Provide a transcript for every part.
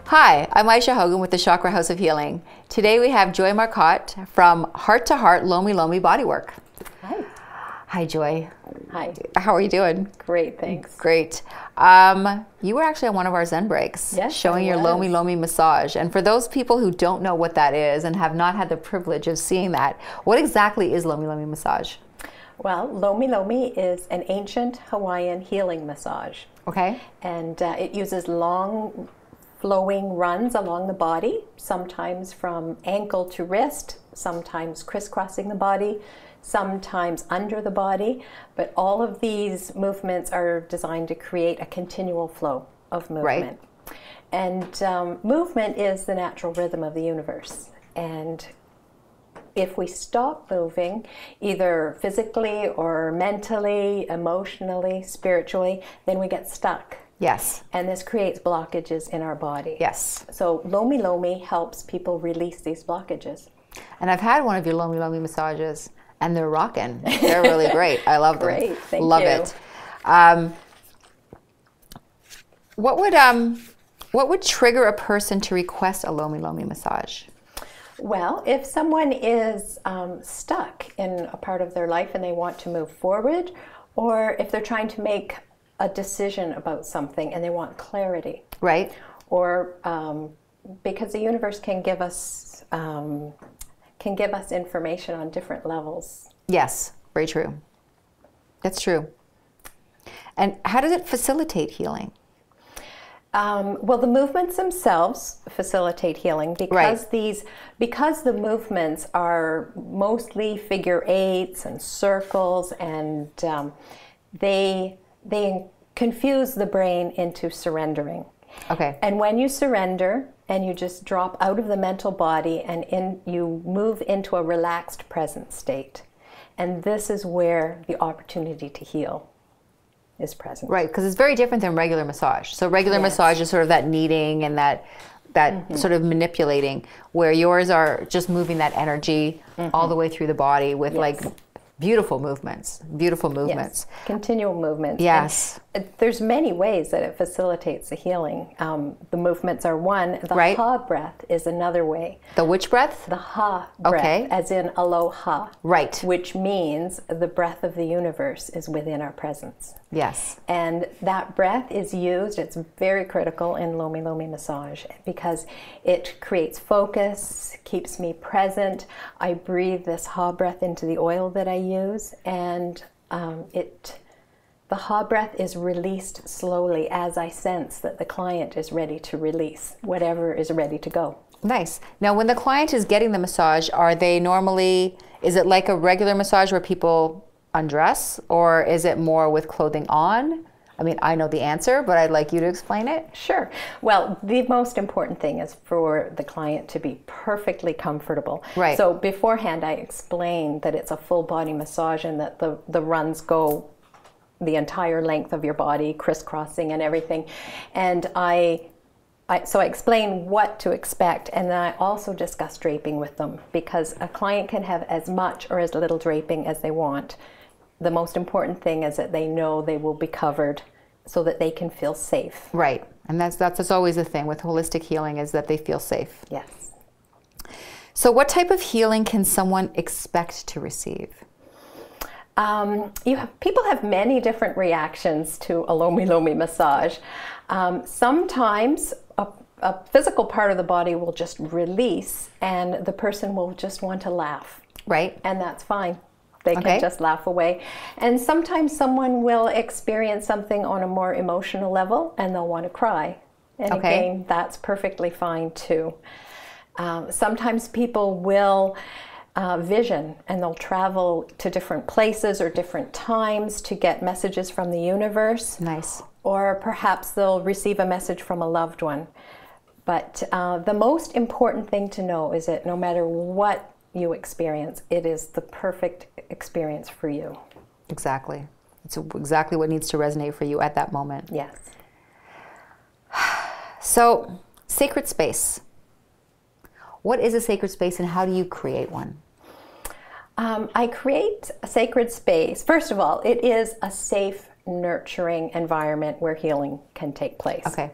Hi, I'm Ayse Hogan with the Chakra House of Healing. Today we have Joy Marcotte from Heart to Heart Lomilomi Bodywork. Hi. Hi, Joy. Hi. How are you doing? Great, thanks. Great. You were actually on one of our Zen breaks, yes, showing your Lomilomi massage. And for those people who don't know what that is and have not had the privilege of seeing that, what exactly is Lomilomi massage? Well, Lomilomi is an ancient Hawaiian healing massage. Okay. And it uses long flowing runs along the body, sometimes from ankle to wrist, sometimes crisscrossing the body, sometimes under the body. But all of these movements are designed to create a continual flow of movement. Right. And movement is the natural rhythm of the universe. And if we stop moving, either physically or mentally, emotionally, spiritually, then we get stuck. Yes. And this creates blockages in our body. Yes. So Lomilomi helps people release these blockages. And I've had one of your Lomilomi massages, and they're rocking. They're really great. I love them. Great, thank love you. it. What would trigger a person to request a Lomilomi massage? Well, if someone is stuck in a part of their life and they want to move forward, or if they're trying to make a decision about something and they want clarity. Right. Or because the universe can give us information on different levels. Yes, very true. That's true. And how does it facilitate healing? Well, the movements themselves facilitate healing because because the movements are mostly figure eights and circles, and they confuse the brain into surrendering. Okay. And when you surrender and you just drop out of the mental body and you move into a relaxed present state, and this is where the opportunity to heal is present. Right, because it's very different than regular massage. So regular massage is sort of that kneading and that sort of manipulating, where yours are just moving that energy all the way through the body with like beautiful movements. Yes. Continual movements. Yes. And there's many ways that it facilitates the healing. The movements are one. The ha breath is another way. The which breath? The ha breath, as in aloha. Right. Which means the breath of the universe is within our presence. Yes. And that breath is used, it's very critical in Lomilomi massage because it creates focus, keeps me present. I breathe this ha breath into the oil that I use, and the ha breath is released slowly as I sense that the client is ready to release whatever is ready to go. Nice. Now, when the client is getting the massage, are they normally, is it like a regular massage where people undress, or is it more with clothing on? I mean, I know the answer, but I'd like you to explain it. Sure. Well, the most important thing is for the client to be perfectly comfortable. Right. So beforehand, I explained that it's a full body massage and that the runs go the entire length of your body, crisscrossing and everything. And so I explain what to expect, and then I also discuss draping with them, because a client can have as much or as little draping as they want. The most important thing is that they know they will be covered so that they can feel safe. Right. And that's always the thing with holistic healing, is that they feel safe. Yes. So what type of healing can someone expect to receive? People have many different reactions to a Lomilomi massage. Sometimes a physical part of the body will just release and the person will just want to laugh. Right. And that's fine. They can just laugh away. And sometimes someone will experience something on a more emotional level and they'll want to cry. And again, that's perfectly fine too. Sometimes people will vision, and they'll travel to different places or different times to get messages from the universe. Nice. Or perhaps they'll receive a message from a loved one. But the most important thing to know is that no matter what you experience, it is the perfect experience for you. Exactly. It's exactly what needs to resonate for you at that moment. Yes. So, sacred space. What is a sacred space and how do you create one? I create a sacred space. First of all, it is a safe nurturing environment where healing can take place. Okay.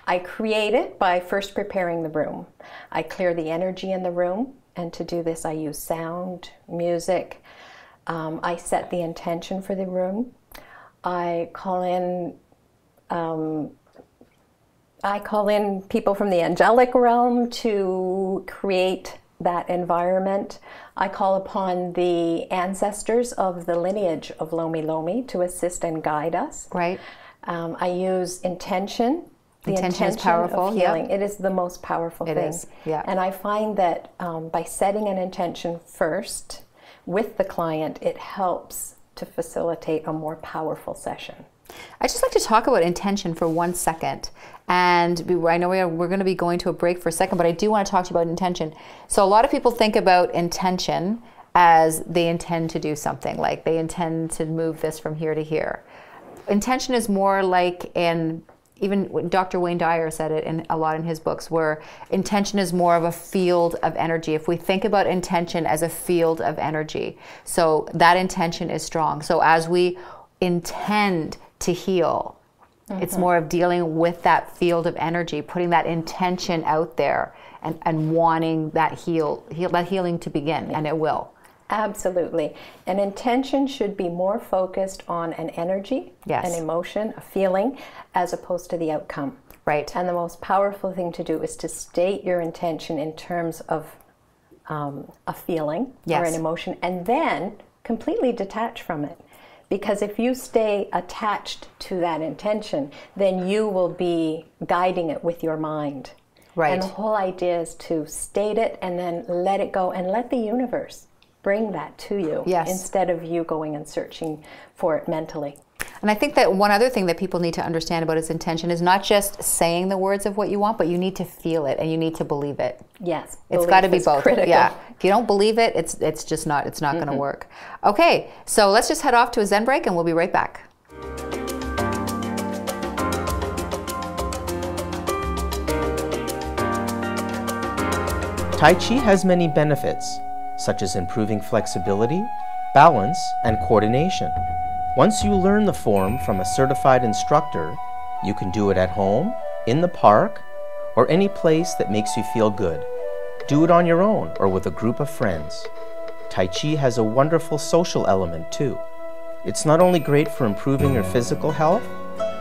I create it by first preparing the room. I clear the energy in the room, and to do this I use sound, music. I set the intention for the room. I call in people from the angelic realm to create that environment. I call upon the ancestors of the lineage of Lomilomi to assist and guide us. Right. I use intention. The Intention is intention powerful, of healing. yeah. It is the most powerful It thing. is, yeah. And I find that by setting an intention first with the client, it helps to facilitate a more powerful session. I'd just like to talk about intention for 1 second. And I know we're going to be going to a break for a second, but I do want to talk to you about intention. So a lot of people think about intention as they intend to do something, like they intend to move this from here to here. Intention is more like even Dr. Wayne Dyer said it a lot in his books, where intention is more of a field of energy. If we think about intention as a field of energy, so that intention is strong. So as we intend to heal, it's more of dealing with that field of energy, putting that intention out there and wanting that healing to begin, and it will. Absolutely. An intention should be more focused on an energy, Yes. an emotion, a feeling, as opposed to the outcome. Right. And the most powerful thing to do is to state your intention in terms of a feeling or Yes. an emotion, and then completely detach from it. Because if you stay attached to that intention, then you will be guiding it with your mind. Right. And the whole idea is to state it and then let it go and let the universe bring that to you, Yes. instead of you going and searching for it mentally. And I think that one other thing that people need to understand about its intention is not just saying the words of what you want, but you need to feel it and you need to believe it. Yes, It's got to be belief is both. critical. Yeah. If you don't believe it, it's just not going to work. Okay, so let's just head off to a Zen break and we'll be right back. Tai Chi has many benefits, such as improving flexibility, balance, and coordination. Once you learn the form from a certified instructor, you can do it at home, in the park, or any place that makes you feel good. Do it on your own or with a group of friends. Tai Chi has a wonderful social element too. It's not only great for improving your physical health,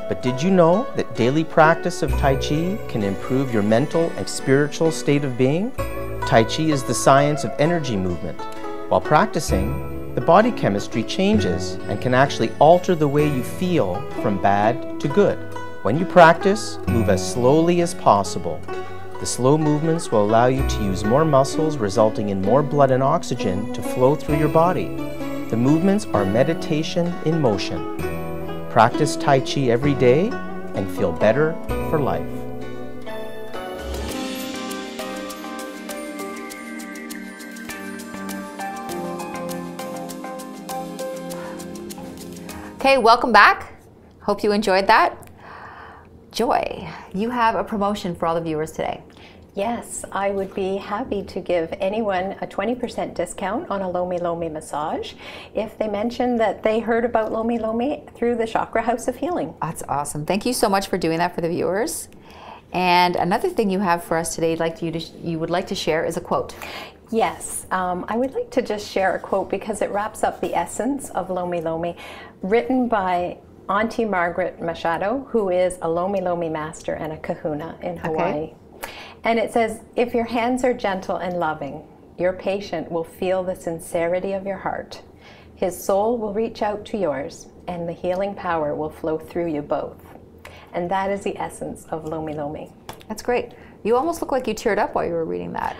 but did you know that daily practice of Tai Chi can improve your mental and spiritual state of being? Tai Chi is the science of energy movement. While practicing, the body chemistry changes and can actually alter the way you feel from bad to good. When you practice, move as slowly as possible. The slow movements will allow you to use more muscles, resulting in more blood and oxygen to flow through your body. The movements are meditation in motion. Practice Tai Chi every day and feel better for life. Okay, welcome back. Hope you enjoyed that. Joy, you have a promotion for all the viewers today. Yes, I would be happy to give anyone a 20% discount on a Lomilomi massage if they mention that they heard about Lomilomi through the Chakra House of Healing. That's awesome. Thank you so much for doing that for the viewers. And another thing you have for us today you would like to share is a quote. Yes, I would like to just share a quote because it wraps up the essence of Lomilomi, written by Auntie Margaret Machado, who is a Lomilomi master and a kahuna in Hawaii. Okay. And it says, if your hands are gentle and loving, your patient will feel the sincerity of your heart. His soul will reach out to yours, and the healing power will flow through you both. And that is the essence of Lomilomi. That's great. You almost look like you teared up while you were reading that.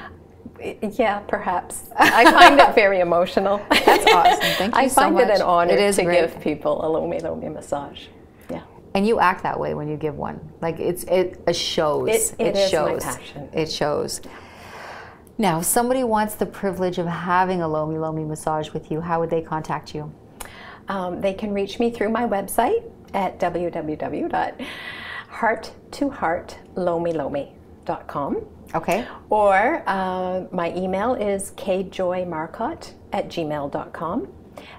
Yeah, perhaps. I find it very emotional. That's awesome. Thank you so much. I find it an honor to great. give people a Lomilomi massage. Yeah. And you act that way when you give one. Like it shows. It is shows. my passion. It shows. Now, if somebody wants the privilege of having a Lomilomi massage with you, how would they contact you? They can reach me through my website at www.hearttoheartlomilomi.com. Okay. Or my email is kjoymarcotte@gmail.com.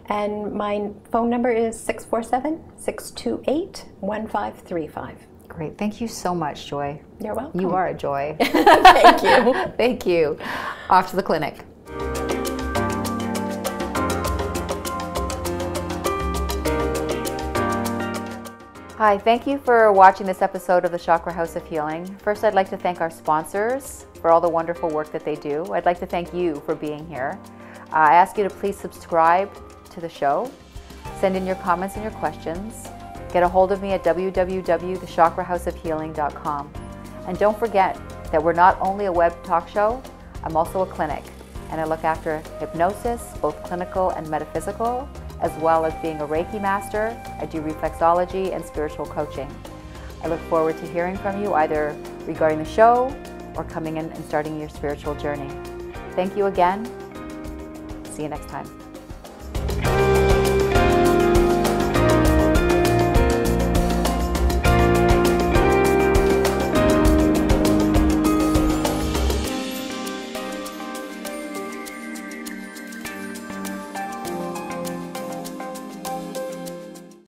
And my phone number is 647-628-1535. Great. Thank you so much, Joy. You're welcome. You are a joy. Thank you. Thank you. Off to the clinic. Hi, thank you for watching this episode of the Chakra House of Healing. First, I'd like to thank our sponsors for all the wonderful work that they do. I'd like to thank you for being here. I ask you to please subscribe to the show, send in your comments and your questions, get a hold of me at www.thechakrahouseofhealing.com. And don't forget that we're not only a web talk show, I'm also a clinic, and I look after hypnosis, both clinical and metaphysical, as well as being a Reiki master. I do reflexology and spiritual coaching. I look forward to hearing from you either regarding the show or coming in and starting your spiritual journey. Thank you again. See you next time.